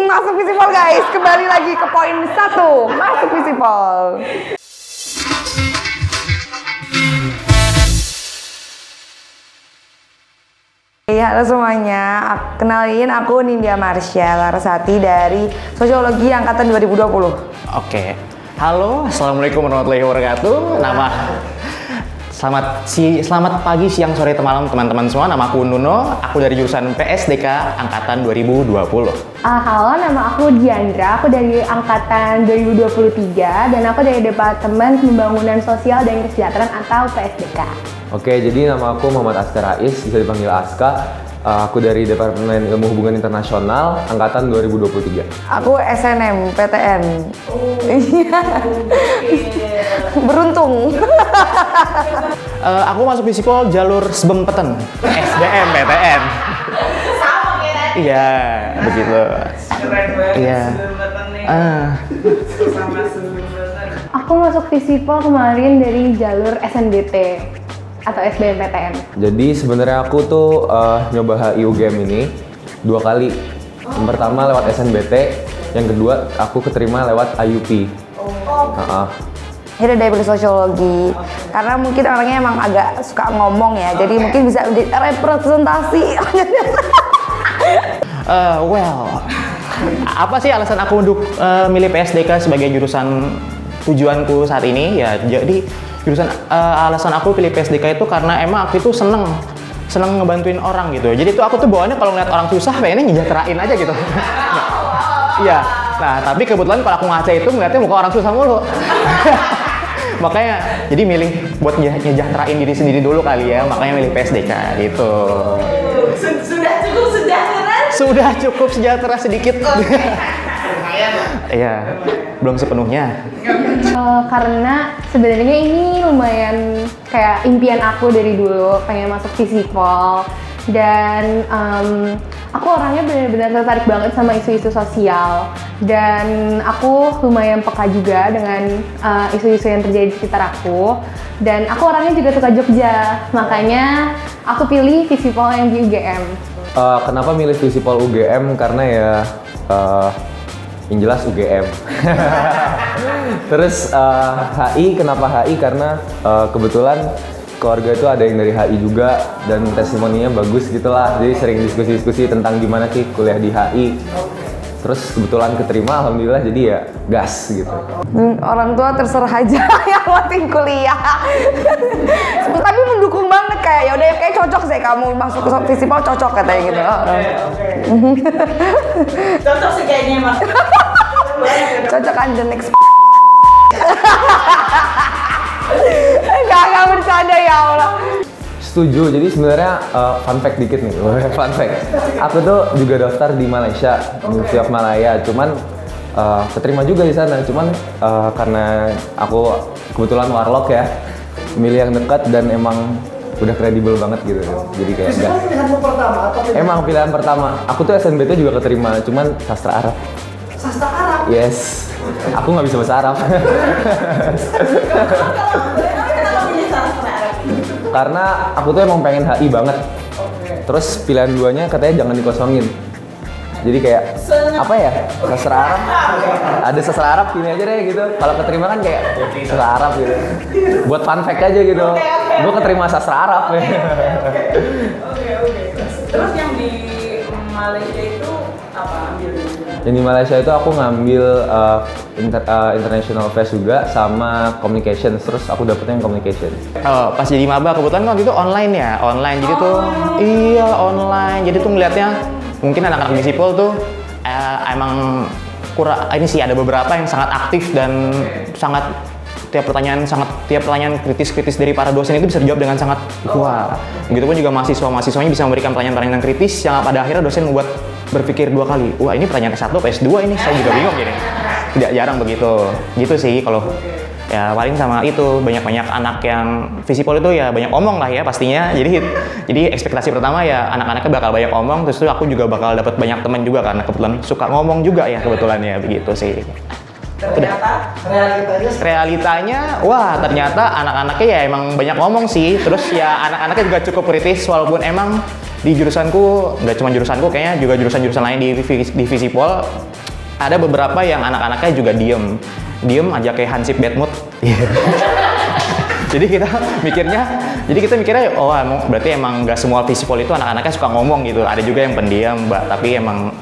Masuk Visipol guys, kembali lagi ke poin 1. Masuk Visipol. Halo semuanya, kenalin aku Nindya Marsha Larasati dari Sosiologi Angkatan 2020. Oke, halo, assalamualaikum warahmatullahi wabarakatuh. Selamat pagi, siang, sore, malam teman-teman semua. Nama aku Nuno, aku dari jurusan PSDK Angkatan 2020. Halo, nama aku Diandra, aku dari Angkatan 2023 dan aku dari Departemen Pembangunan Sosial dan Kesejahteraan atau PSDK. Oke, jadi nama aku Muhammad Askar Rais, bisa dipanggil Aska. Aku dari Departemen Ilmu Hubungan Internasional Angkatan 2023. Aku SNM PTN. Beruntung. Aku masuk Visipol jalur SBMPTN, SBM PTN. Sama kayak tadi. Iya, begitu. Keren banget. Iya. SBMPTN nih. Sama SBMPTN. Aku masuk Visipol kemarin dari jalur SNBT atau SBMPTN. Jadi sebenarnya aku tuh nyoba HI UGM ini 2 kali. Yang pertama lewat SNBT, yang kedua aku keterima lewat IUP. Ini dari sosiologi, karena mungkin orangnya emang agak suka ngomong ya, jadi mungkin bisa menjadi representasi. Apa sih alasan aku untuk milih PSDK sebagai jurusan tujuanku saat ini? Ya, jadi alasan aku pilih PSDK itu karena emang aku itu seneng ngebantuin orang gitu. Jadi itu aku tuh bawaannya kalau ngeliat orang susah pengennya nyejahterain aja gitu. Iya. Nah, tapi kebetulan kalau aku ngaca itu ngeliatnya muka orang susah mulu. Makanya jadi milih buat nyejahterain diri sendiri dulu kali ya. Makanya milih PSDK gitu. Sudah cukup sejahtera? Sudah cukup sejahtera sedikit. Iya, belum sepenuhnya. Karena sebenarnya ini lumayan kayak impian aku dari dulu, pengen masuk Visipol. Dan aku orangnya benar-benar tertarik banget sama isu-isu sosial. Dan aku lumayan peka juga dengan isu-isu yang terjadi di sekitar aku. Dan aku orangnya juga suka Jogja, makanya aku pilih Visipol yang di UGM. Kenapa milih Visipol UGM? Karena ya yang jelas UGM. Terus HI, kenapa HI? Karena kebetulan keluarga itu ada yang dari HI juga dan testimoninya bagus gitulah. Jadi sering diskusi-diskusi tentang gimana sih kuliah di HI. Terus kebetulan keterima, alhamdulillah, jadi ya gas gitu. Orang tua terserah aja yang penting kuliah. Tapi mendukung banget kayak ya udah kayak cocok sih kamu masuk ke Visipol, cocok katanya gitu. Cocok sih kayaknya emang. Cocok kan the next. Enggak bercanda ya Allah. Setuju, jadi sebenarnya fun fact dikit nih. Fun fact, aku tuh juga daftar di Malaysia, University of Malaya, cuman keterima juga di sana, cuman karena aku kebetulan warlock ya, milih yang dekat dan emang udah kredibel banget gitu, jadi kayak enggak. Pilihanmu pertama atau Emang pilihan pertama, aku tuh SNBT juga keterima, cuman sastra Arab. sastra Arab? Yes, aku nggak bisa bahasa Arab. Karena aku tuh emang pengen HI banget. Terus pilihan duanya katanya jangan dikosongin. Jadi kayak apa ya, sastra Arab. Ada sastra Arab, pilih aja deh gitu. Kalau keterima kan kayak sastra Arab gitu. Buat fun fact aja gitu. Gue keterima sastra Arab. Oke. Terus yang di Malaysia itu apa ambilnya? Yang di Malaysia itu aku ngambil International Affairs juga sama Communications. Terus aku dapetnya yang Communication. Pas jadi maba kebetulan waktu itu online ya, online. Jadi tuh iya online. Jadi tuh ngeliatnya mungkin anak-anak Visipol tuh emang kurang. Ini sih ada beberapa yang sangat aktif dan sangat tiap pertanyaan kritis dari para dosen itu bisa dijawab dengan sangat wah. Begitupun juga mahasiswanya bisa memberikan pertanyaan kritis yang pada akhirnya dosen membuat berpikir 2 kali. Wah, ini pertanyaan S1 apa S2 ini? Saya juga bingung gini. Tidak jarang begitu. Gitu sih kalau ya paling sama itu banyak anak yang Visipol itu ya banyak omong lah ya pastinya. Jadi ekspektasi pertama ya anak-anaknya bakal banyak omong, terus itu aku juga bakal dapat banyak teman juga karena kebetulan suka ngomong juga ya kebetulan ya begitu sih. Ternyata Realitanya, wah ternyata anak-anaknya ya emang banyak ngomong sih. Terus ya anak-anaknya juga cukup kritis walaupun emang di jurusanku, nggak cuma jurusanku, kayaknya juga jurusan-jurusan lain di Visipol, ada beberapa yang anak-anaknya juga diem aja kayak Hansip bad mood. Jadi kita mikirnya, oh berarti emang nggak semua Visipol itu anak-anaknya suka ngomong gitu. Ada juga yang pendiam, tapi emang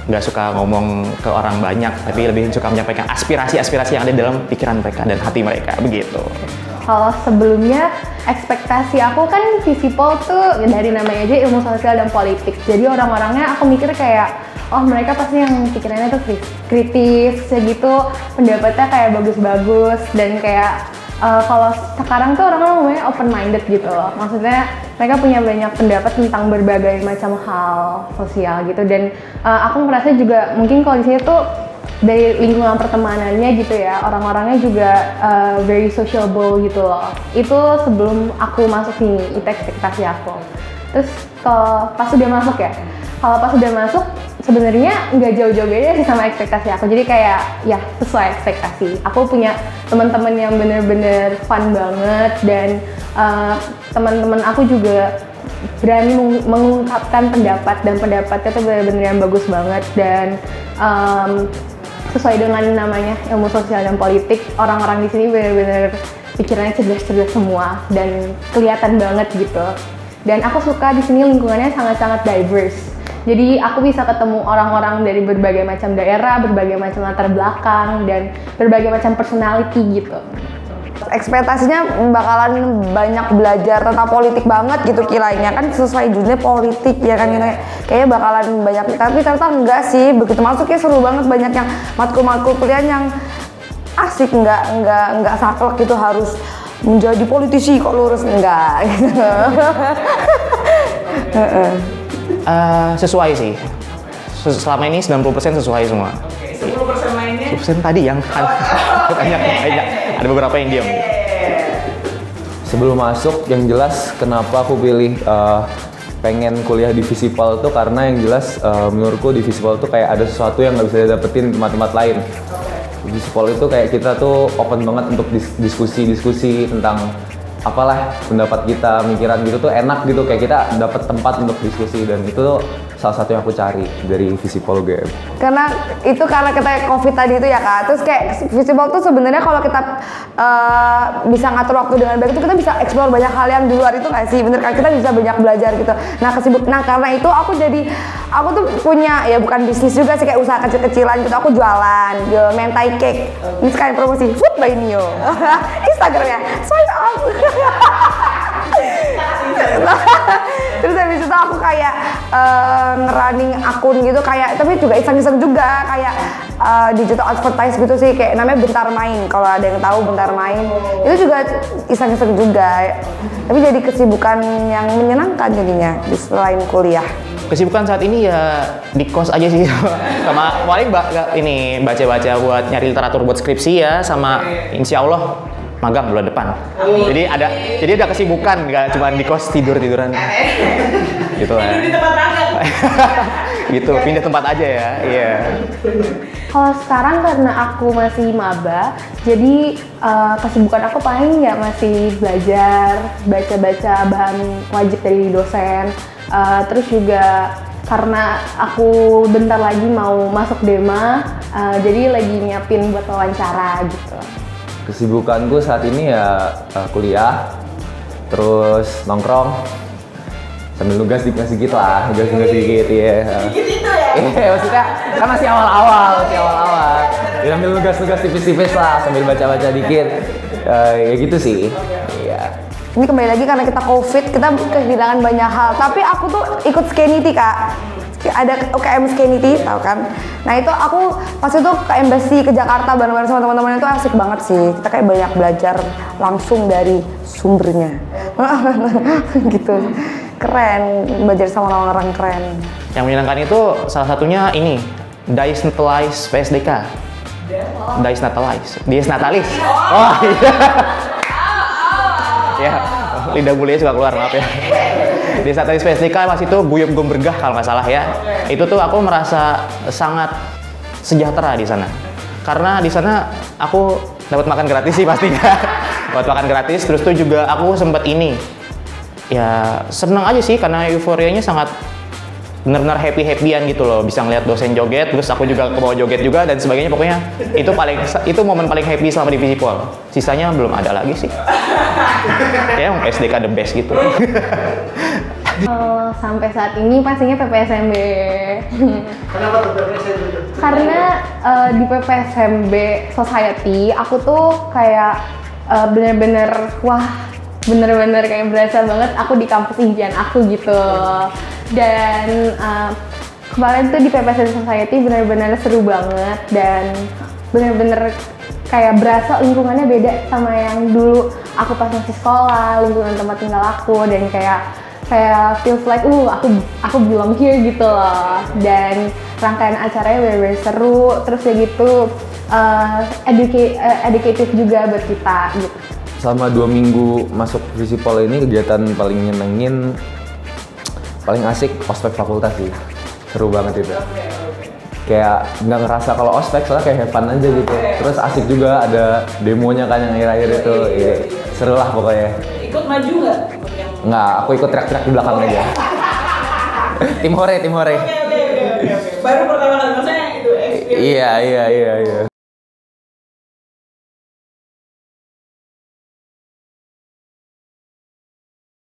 nggak suka ngomong ke orang banyak, tapi lebih suka menyampaikan aspirasi-aspirasi yang ada dalam pikiran mereka dan hati mereka, begitu. Kalau sebelumnya ekspektasi aku kan Visipol tuh dari namanya aja ilmu sosial dan politik. Jadi orang-orangnya aku mikir kayak, oh mereka pasti yang pikirannya tuh kritis, segitu pendapatnya kayak bagus-bagus dan kayak kalau sekarang tuh orang-orang ngomongnya open minded gitu loh. Maksudnya mereka punya banyak pendapat tentang berbagai macam hal sosial gitu dan aku merasa juga mungkin kalau di sini tuh dari lingkungan pertemanannya gitu ya, orang-orangnya juga very sociable gitu loh. Itu sebelum aku masuk sini, itu ekspektasi aku. Terus kalau pas udah masuk sebenarnya nggak jauh-jauh beda sih sama ekspektasi aku. Jadi kayak ya sesuai ekspektasi. Aku punya teman-teman yang bener-bener fun banget dan teman-teman aku juga berani mengungkapkan pendapat dan pendapatnya tuh bener-bener yang bagus banget dan sesuai dengan namanya ilmu sosial dan politik, orang-orang di sini benar-benar pikirannya cerdas-cerdas semua dan kelihatan banget gitu. Dan aku suka di sini lingkungannya sangat-sangat diverse. Jadi aku bisa ketemu orang-orang dari berbagai macam daerah, berbagai macam latar belakang dan berbagai macam personality gitu. Ekspektasinya bakalan banyak belajar tentang politik banget gitu kiranya, kan sesuai judulnya politik ya kan, gitu. Kayaknya bakalan banyak, tapi ternyata enggak sih. Begitu masuknya seru banget, banyak yang matkul-matkul kuliah yang asik, enggak saklek gitu harus menjadi politisi kok lurus, enggak gitu. Sesuai sih. Selama ini 90% sesuai semua. 10% lainnya? 10% tadi yang banyak. Ada beberapa yang diam. Sebelum masuk, yang jelas kenapa aku pilih pengen kuliah di Visipol tuh karena yang jelas menurutku di Visipol tuh kayak ada sesuatu yang nggak bisa didapetin di tempat-tempat lain. Di Visipol itu kayak kita tuh open banget untuk diskusi tentang apalah pendapat kita, mikiran gitu tuh enak gitu, kayak kita dapat tempat untuk diskusi dan itu tuh salah satu yang aku cari dari Visipol UGM. Karena kita COVID tadi itu ya Kak, terus kayak Visipol tuh sebenarnya kalau kita bisa ngatur waktu dengan baik itu kita bisa explore banyak hal yang di luar itu nggak sih, bener kan, kita bisa banyak belajar gitu. Nah karena itu aku tuh punya, ya bukan bisnis juga sih, kayak usaha kecil-kecilan gitu. Aku jual mentai cake, ini sekalian promosi, Food by Nio, Instagramnya, swipe up. Terus habis itu aku kayak ngerunning akun gitu, kayak tapi juga iseng-iseng juga kayak digital advertise gitu sih, kayak namanya Bentar Main, kalau ada yang tahu Bentar Main. Itu juga iseng-iseng juga, tapi jadi kesibukan yang menyenangkan jadinya di selain kuliah. Kesibukan saat ini ya di kos aja sih, sama paling ini baca-baca buat nyari literatur buat skripsi ya, sama insya Allah magang bulan depan. Jadi ada kesibukan, nggak cuma di kos tiduran gitu lah. Tidur di tempat magang. Gitu, pindah tempat aja ya. Iya. Kalau sekarang karena aku masih maba, jadi kesibukan aku paling ya masih belajar, baca-baca bahan wajib dari dosen. Terus juga karena aku bentar lagi mau masuk DEMA, jadi lagi nyiapin buat wawancara gitu. Kesibukanku saat ini ya kuliah, terus nongkrong, sambil nugas dikit lah, nugas dikit ya. Dikit itu ya? Iya, maksudnya kan masih awal-awal. Ya, sambil nugas tipis-tipis lah, sambil baca-baca dikit. Ya gitu sih. Iya. Ini kembali lagi karena kita COVID, kita kehilangan banyak hal. Tapi aku tuh ikut Scanity Kak. Ada UKM Scanity, tau kan? Nah itu aku pas itu ke embassy ke Jakarta bareng-bareng sama teman-teman, itu asik banget sih. Kita kayak banyak belajar langsung dari sumbernya. Gitu. Keren, belajar sama orang-orang keren. Yang menyenangkan itu salah satunya ini, Dies Natalis PSDK. Dies Natalis. Oh iya. Ya, lidah bulinya suka keluar, maaf ya. Di saat PSDK pas itu guyub gombergah kalau nggak salah ya. Itu tuh aku merasa sangat sejahtera di sana. Karena di sana aku dapat makan gratis sih pastinya. Dapat makan gratis, terus tuh juga aku sempat ini ya seneng aja sih karena euforianya sangat benar-benar happy-happyan gitu loh, bisa ngeliat dosen joget, terus aku juga ke bawah joget juga dan sebagainya. Pokoknya itu momen paling happy selama di Visipol. Sisanya belum ada lagi sih. Kayak SDK the best gitu. Sampai saat ini pastinya PPSMB. Kenapa tuh PPSMB? Karena di PPSMB Society aku tuh kayak bener-bener kayak berasa banget aku di kampus impian aku gitu. Dan kemarin tuh di PPSMB Society bener-bener seru banget dan bener-bener kayak berasa lingkungannya beda sama yang dulu aku pas masih sekolah, lingkungan tempat tinggal aku, dan kayak feels like aku belong here gitu loh. Dan rangkaian acaranya bener-bener seru, terus ya gitu educative juga buat kita gitu. Selama 2 minggu masuk Visipol ini kegiatan paling nyenengin, paling asik ospek fakultas sih. Seru banget itu. Kayak nggak ngerasa kalau ospek, soalnya kayak have fun aja gitu. Terus asik juga ada demonya kan yang akhir-akhir itu. Iya. Seru lah pokoknya. Ikut maju nggak? Nggak, aku ikut teriak-teriak di belakang aja. Tim hore. Oke. Baru pertama kali maksudnya itu experience. Iya.